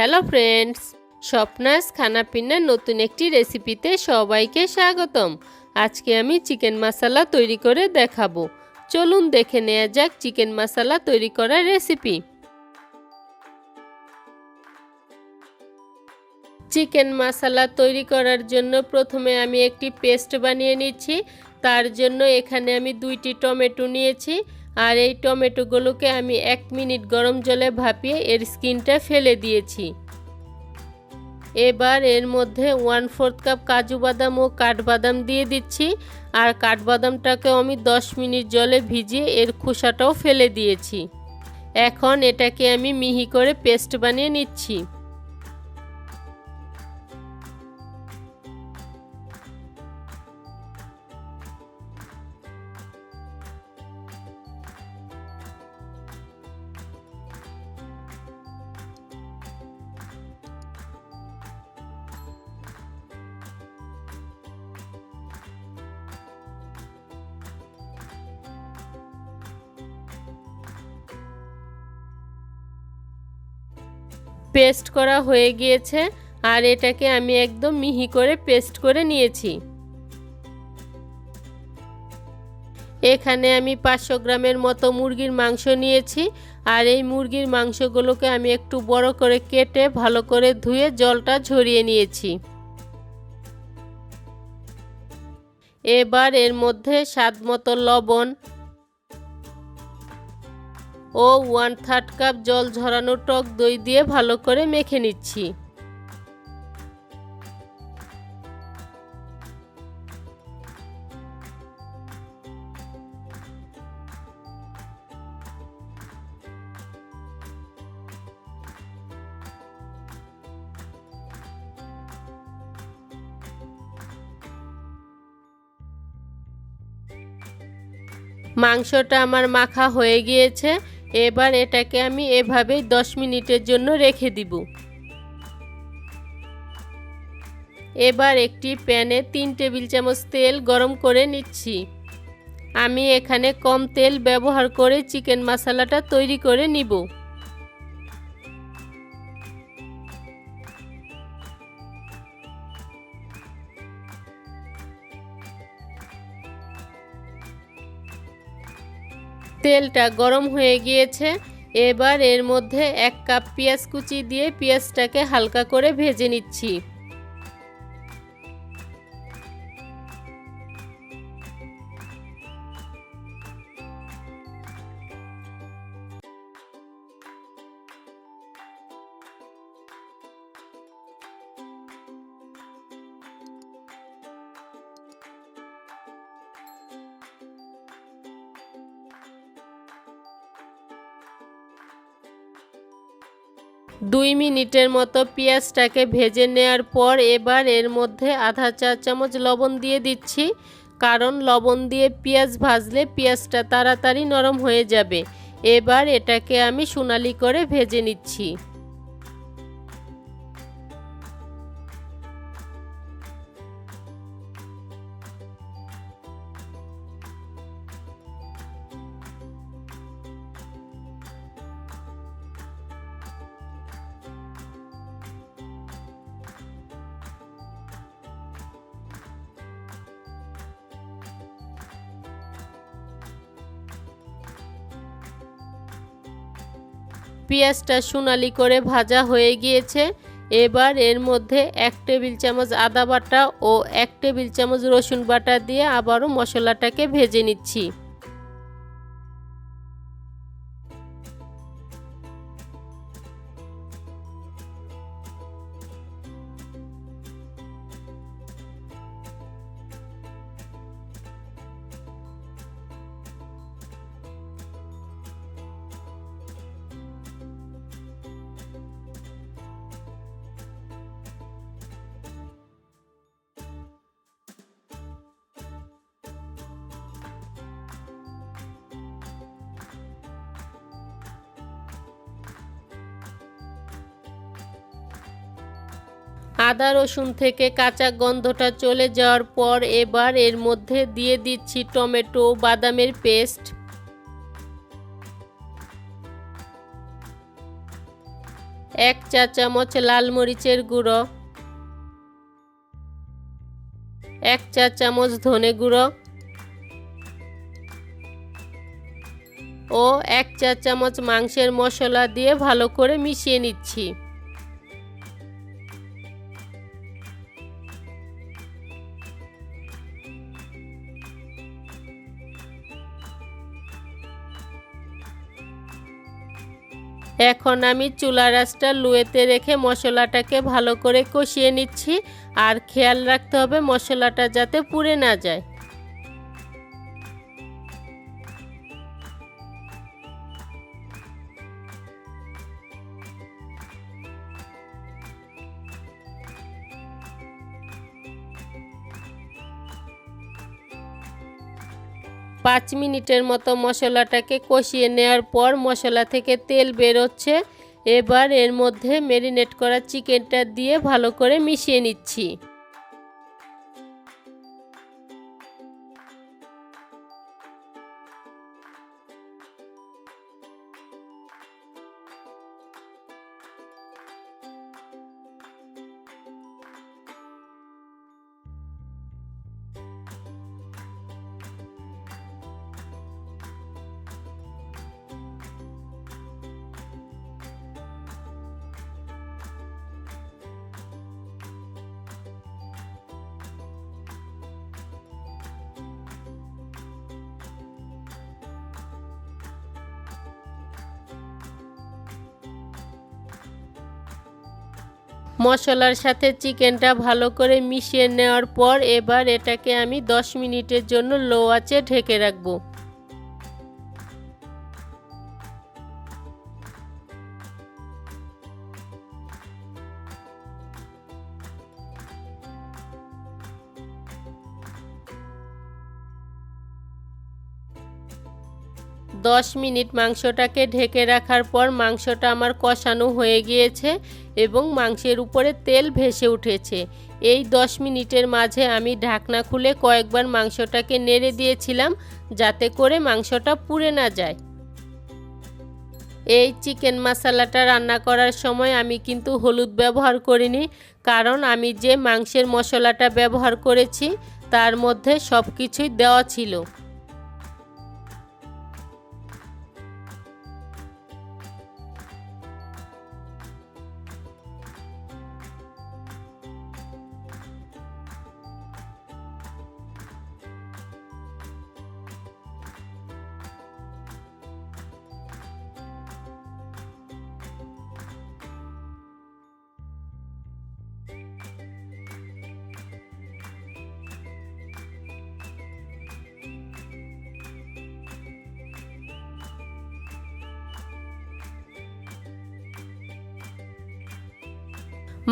Hello friends, স্বপ্নাস খানাপিনার নতুন একটি রেসিপিতে সবাইকে স্বাগতম। আজকে আমি চিকেন মশলা তৈরি করে দেখাবো। চলুন দেখে নেওয়া যাক চিকেন মশলা তৈরি করার রেসিপি। চিকেন মশলা তৈরি করার জন্য প্রথমে আমি একটি পেস্ট বানিয়ে নিচ্ছি। তার জন্য এখানে আমি 2টি টমেটো নিয়েছি, আর এই টমেটোগুলোকে আমি 1 মিনিট গরম জলে ভাপিয়ে এর স্কিনটা ফেলে দিয়েছি। এবার এর মধ্যে 1/4 কাপ কাজু বাদাম ও কাঠবাদাম দিয়ে দিচ্ছি, আর কাঠবাদামটাকেও আমি 10 মিনিট জলে ভিজিয়ে এর খোসাটাও ফেলে দিয়েছি। এখন এটাকে আমি মিহি করে পেস্ট বানিয়ে নিচ্ছি। পেস্ট করা হয়ে গিয়েছে, আর এটাকে আমি একদম মিহি করে পেস্ট করে নিয়েছি। এখানে আমি 500 গ্রামের মতো মুরগির মাংস নিয়েছি, আর এই মুরগির মাংসগুলোকে আমি একটু বড় করে কেটে ভালো করে ধুয়ে জলটা ঝরিয়ে নিয়েছি। এবার এর মধ্যে স্বাদ মতো লবণ ও 1/3 কাপ জল ঝরানো টক দই দিয়ে ভালো করে মেখে নিচ্ছি। মাংসটা আমার মাখা হয়ে গিয়েছে। এবার এটাকে আমি এভাবেই 10 মিনিটের জন্য রেখে দিব। এবার একটি প্যানে 3 টেবিল চামচ তেল গরম করে নিচ্ছি। আমি এখানে কম তেল ব্যবহার করে চিকেন মশলাটা তৈরি করে নিব। তেলটা গরম হয়ে গিয়েছে। এবার এর মধ্যে 1 কাপ পেঁয়াজ কুচি দিয়ে পেঁয়াজটাকে হালকা করে ভেজে নিচ্ছি। দুই মিনিটের মতো পেঁয়াজটাকে ভেজে নেওয়ার পর এবার এর মধ্যে আধা চা চামচ লবণ দিয়ে দিচ্ছি, কারণ লবণ দিয়ে পেঁয়াজ ভাজলে পেঁয়াজটা তাড়াতাড়ি নরম হয়ে যাবে। এবার এটাকে আমি সোনালি করে ভেজে নিচ্ছি। পেঁয়াজটা সোনালি করে ভাজা হয়ে গিয়েছে। এবার এর মধ্যে 1 টেবিল চামচ আদা বাটা ও 1 টেবিল চামচ রসুন বাটা দিয়ে আবারও মশলাটাকে ভেজে নিচ্ছি। আদা রসুন থেকে কাঁচা গন্ধটা চলে যাওয়ার পর এবার এর মধ্যে দিয়ে দিচ্ছি টমেটো বাদামের পেস্ট, 1 চা চামচ লাল মরিচের গুঁড়ো, 1 চা চামচ ধনে গুঁড়ো ও 1 চা চামচ মাংসের মশলা দিয়ে ভালো করে মিশিয়ে নিচ্ছি। এখন আমি চুলার আঁচটা লোতে রেখে মশলাটাকে ভালো করে কষিয়ে নিচ্ছি, আর খেয়াল রাখতে হবে মশলাটা যাতে পুড়ে না যায়। পাঁচ মিনিটের মতো মশলাটাকে কষিয়ে নেওয়ার পর মশলা থেকে তেল বেরোচ্ছে। এবার এর মধ্যে ম্যারিনেট করা চিকেনটা দিয়ে ভালো করে মিশিয়ে নিচ্ছি। মশলার সাথে চিকেনটা ভালো করে মিশিয়ে নেওয়ার পর এবার এটাকে আমি 10 মিনিটের জন্য লো আঁচে ঢেকে রাখব। দশ মিনিট মাংসটাকে ঢেকে রাখার পর মাংসটা আমার কষানো হয়ে গিয়েছে এবং মাংসের উপরে তেল ভেসে উঠেছে। এই 10 মিনিটের মাঝে আমি ঢাকনা খুলে কয়েকবার মাংসটাকে নেড়ে দিয়েছিলাম যাতে করে মাংসটা পুড়ে না যায়। এই চিকেন মশলাটা রান্না করার সময় আমি কিন্তু হলুদ ব্যবহার করিনি, কারণ আমি যে মাংসের মশলাটা ব্যবহার করেছি তার মধ্যে সব কিছুই দেওয়া ছিল।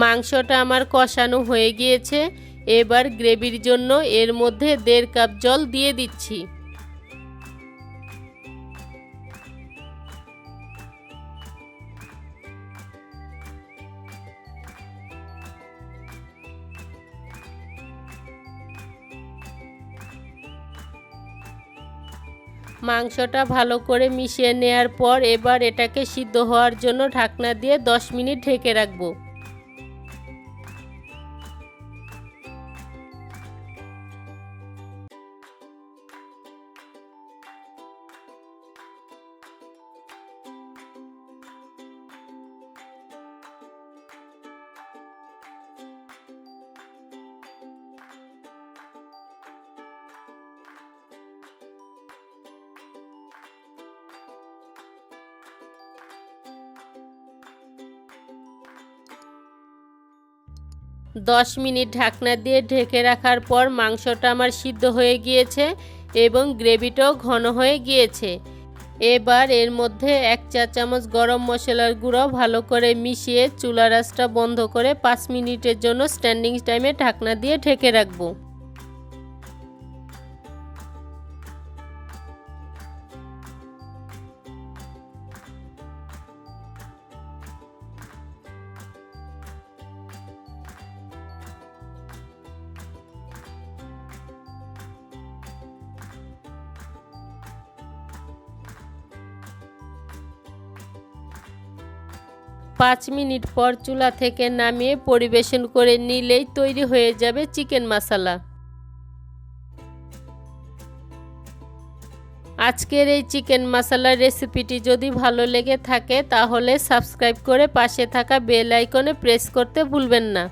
মাংসটা আমার কষানো হয়ে গিয়েছে। এবার গ্রেভির জন্য এর মধ্যে 1.5 কাপ জল দিয়ে দিচ্ছি। মাংসটা ভালো করে মিশিয়ে নেওয়ার পর এবার এটাকে সিদ্ধ হওয়ার জন্য ঢাকনা দিয়ে 10 মিনিট ঢেকে রাখবো। দশ মিনিট ঢাকনা দিয়ে ঢেকে রাখার পর মাংসটা আমার সিদ্ধ হয়ে গিয়েছে এবং গ্রেভিটাও ঘন হয়ে গিয়েছে। এবার এর মধ্যে 1 চা চামচ গরম মশলার গুঁড়ো ভালো করে মিশিয়ে চুলার আঁচটা বন্ধ করে 5 মিনিটের জন্য স্ট্যান্ডিং টাইমে ঢাকনা দিয়ে ঢেকে রাখবো। 5 মিনিট পর চুলা থেকে নামিয়ে পরিবেশন করে নিলেই তৈরি হয়ে যাবে চিকেন মশলা। আজকের এই চিকেন মশলার রেসিপিটি যদি ভালো লেগে থাকে তাহলে সাবস্ক্রাইব করে পাশে থাকা বেল আইকনে প্রেস করতে ভুলবেন না।